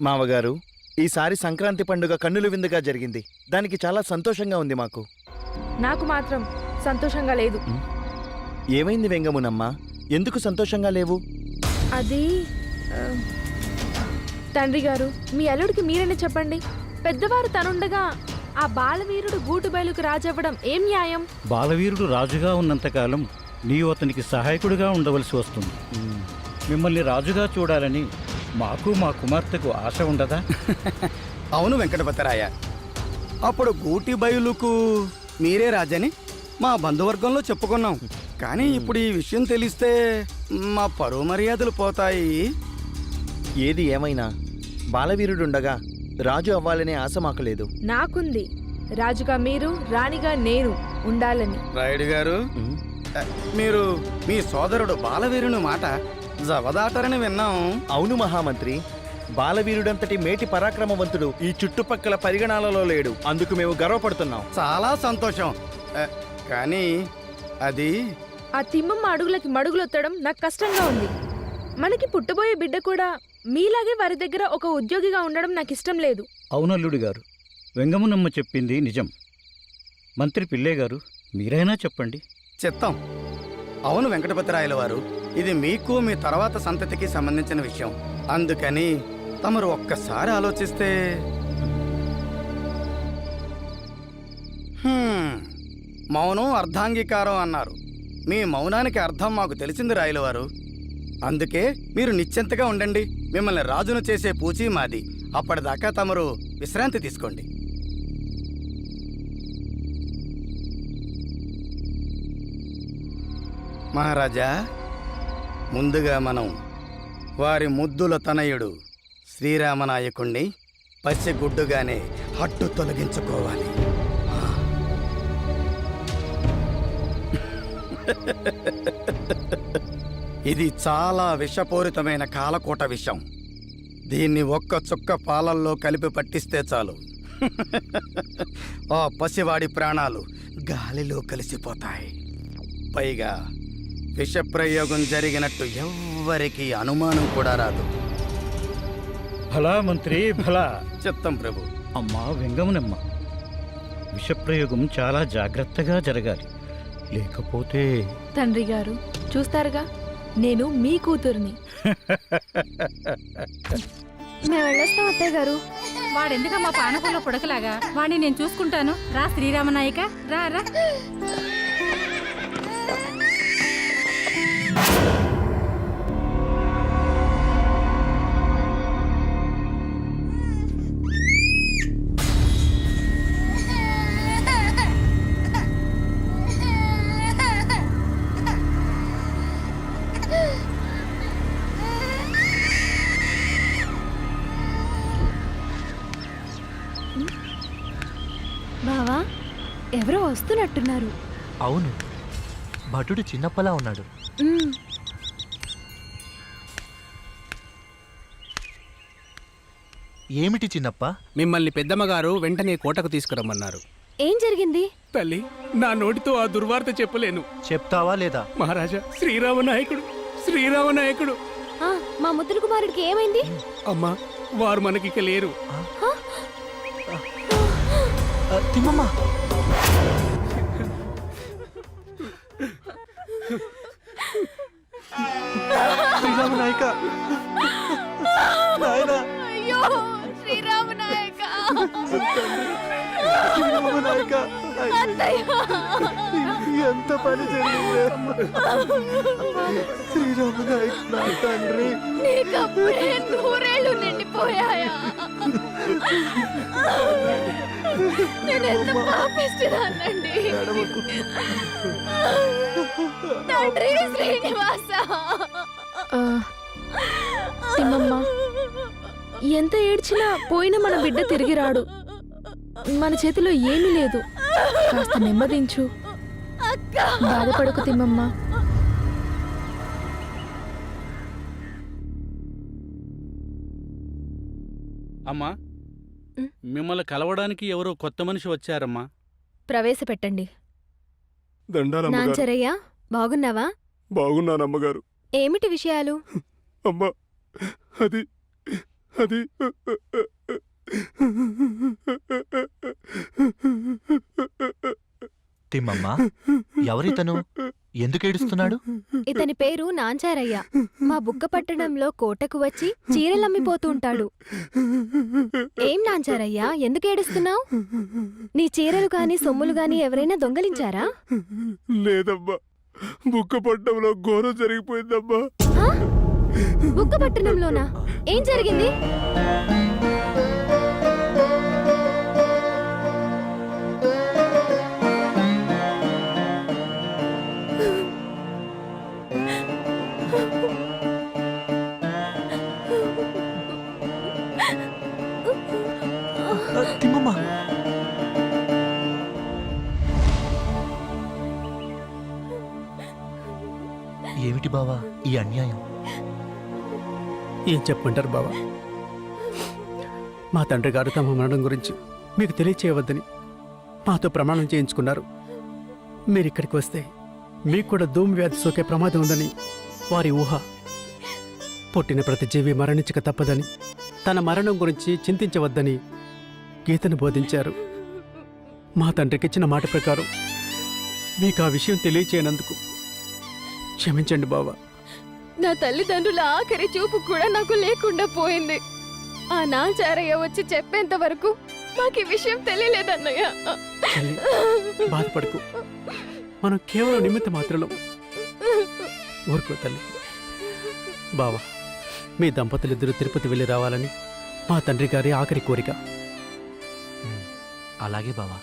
మావగారు, ఈసారి సంక్రాంతి పండుగ కన్నుల విందుగా జరిగింది. దానికి చాలా సంతోషంగా ఉంది మాకు. నాకు మాత్రం సంతోషంగా లేదు. ఏమైంది వెంగమునమ్మ? ఎందుకు సంతోషంగా లేవు? అది తండ్రి గారు, మీ అల్లుడికి మీరైనా చెప్పండి. పెద్దవారు తనుండగా ఆ బాలవీరుడు గూటు బయలుకు రాజవ్వడం ఏం న్యాయం? బాలవీరుడు రాజుగా ఉన్నంతకాలం నీవు అతనికి సహాయకుడిగా ఉండవలసి వస్తుంది. మిమ్మల్ని రాజుగా చూడాలని మాకు మా కుమార్తెకు ఆశ ఉండదా? అవును వెంకటపతిరాయ, అప్పుడు గూటి బయలుకు మీరే రాజని మా బంధువర్గంలో చెప్పుకున్నాం. కానీ ఇప్పుడు ఈ విషయం తెలిస్తే మా పరువు మర్యాదలు పోతాయి. ఏది ఏమైనా బాలవీరుడుండగా రాజు అవ్వాలనే ఆశ మాకు లేదు. నాకుంది. రాజుగా మీరు, రాణిగా నేను ఉండాలని. రాయుడు గారు, మీరు మీ సోదరుడు బాలవీరుని మాట జవదాటరని విన్నాం. అవును మహామంత్రి, బాలవీరుడంతటి మేటి పరాక్రమవంతుడు ఈ చుట్టుపక్కల పరిగణాలలో లేడు. అందుకు మేము గర్వపడుతున్నాం. చాలా సంతోషం. కానీ అది ఆ తిమ్మమ్మ అడుగులకి మడుగులొత్తడం నాకు కష్టంగా ఉంది. మనకి పుట్టబోయే బిడ్డ కూడా మీలాగే వారి దగ్గర ఒక ఉద్యోగిగా ఉండడం నాకు ఇష్టం లేదు. అవునల్లుడి గారు, వెంగమునమ్మ చెప్పింది నిజం. మంత్రి పిల్లే గారు, మీరైనా చెప్పండి. చిత్తం. అవును వెంకటపతిరాయల వారు, ఇది మీకు మీ తర్వాత సంతతికి సంబంధించిన విషయం. అందుకని తమరు ఒక్కసారి ఆలోచిస్తే. మౌనం అర్ధాంగీకారం అన్నారు. మీ మౌనానికి అర్థం మాకు తెలిసింది రాయలవారు. అందుకే మీరు నిశ్చింతగా ఉండండి. మిమ్మల్ని రాజును చేసే పూచీ మాది. అప్పటిదాకా తమరు విశ్రాంతి తీసుకోండి. మహారాజా, ముందుగా మనం వారి ముద్దుల తనయుడు శ్రీరామనాయకుణ్ణి పసిగుడ్డుగానే హట్టు తొలగించుకోవాలి. ఇది చాలా విషపూరితమైన కాలకూట విషం. దీన్ని ఒక్క చుక్క పాలల్లో కలిపి పట్టిస్తే చాలు, ఆ పసివాడి ప్రాణాలు గాలిలో కలిసిపోతాయి. పైగా విషప్రయోగం జరిగినట్టు ఎవ్వరికీ అనుమానం కూడా రాదు. భలా మంత్రి భలా. చిత్తం ప్రభు. అమ్మా వెంగమునమ్మ, విషప్రయోగం చాలా జాగ్రత్తగా జరగాలి. లేకపోతే తండ్రి గారు చూస్తారుగా, నేను మీ కూతుర్ని. మేము వెళ్ళొస్తాం అత్తయ్య గారు. వాడెందుకమ్మా పానకంలో పుడకలాగా? వాడిని నేను చూసుకుంటాను. రా శ్రీరామనాయక, రా రా. బావా, ఎవరో వస్తున్నట్టున్నారు. అవును, భటుడు చిన్నప్పలా ఉన్నాడు. ఏమిటి చిన్నప్ప? మిమ్మల్ని పెద్దమ్మగారు వెంటనే కోటకు తీసుకురమ్మన్నారు. ఏం జరిగింది? తల్లి, నా నోటితో ఆ దుర్వార్త చెప్పలేను. చెప్తావా లేదా? మహారాజా, శ్రీరామనాయకుడు మా ముద్దుల కుమారుడికి ఏమైంది? అమ్మా, వారు మనకిక లేరు. తిమ్మమ్మ, శ్రీరామనాయక, నాయనా, అయ్యో శ్రీరామనాయక, శ్రీరామనాయక, ఎంత పని జరిగింది. శ్రీరామనాయక, నా తండ్రి, నీకప్పుడే 100 ఏళ్ళు నిండిపోయాయా? నేనెంత పాపిష్టిదాన్నండి. తండ్రి శ్రీనివాస. తిమ్మమ్మ, ఎంత ఏడ్చినా పోయిన మన బిడ్డ తిరిగి రాడు. మన చేతిలో ఏమీ లేదు. కాస్త నెమ్మదించు. బాధపడకు తిమ్మమ్మ. అమ్మా, మిమ్మల్ని కలవడానికి ఎవరో కొత్త మనిషి వచ్చారమ్మా. ప్రవేశపెట్టండి. నాంచరయ్య, బాగున్నావా? బాగున్నానమ్మగారు. ఏమిటి విషయాలు? అమ్మా, అది తిమ్మమ్మ, ఎవరితను? ఎందుకు ఏడుస్తున్నాడు? ఇతని పేరు నాంచారయ్య. మా బుక్క పట్టణంలో కోటకు వచ్చి చీరలమ్మిపోతూ ఉంటాడు. ఏం నాంచారయ్యా, ఎందుకు ఏడుస్తున్నావు? నీ చీరలు గాని సొమ్ములు గాని ఎవరైనా దొంగలించారా? లేదమ్మా, బుక్క పట్టణంలో ఘోరం జరిగిపోయిందమ్మా. హా? బుక్క పట్టణంలోనా? ఏం జరిగింది? తిమ్మమ్మ, ఏమిటి బావా ఈ అన్యాయం? ఏం చెప్పమంటారు బావా? మా తండ్రి గారు తమ మరణం గురించి మీకు తెలియచేయవద్దని మాతో ప్రమాణం చేయించుకున్నారు. మీరు ఇక్కడికి వస్తే మీకు కూడా ధూమ్ వ్యాధి సోకే ప్రమాదం ఉందని వారి ఊహ. పుట్టిన ప్రతి జీవి మరణించక తప్పదని, తన మరణం గురించి చింతించవద్దని గీతను బోధించారు. మా తండ్రికిచ్చిన మాట ప్రకారం మీకు ఆ విషయం తెలియచేయనందుకు క్షమించండి బావా. నా తల్లిదండ్రుల ఆఖరి చూపు కూడా నాకు లేకుండా పోయింది. ఆ నాంచారయ్య వచ్చి చెప్పేంత వరకు మాకు ఈ విషయం తెలియలేదన్నయ్య. తల్లి, బాధపడకు. మనం కేవలం నిమిత్త మాత్రలో. ఊరుకో తల్లి. బావా, మీ దంపతులిద్దరూ తిరుపతి వెళ్ళి రావాలని మా తండ్రి గారి ఆఖరి కోరిక. అలాగే బావా.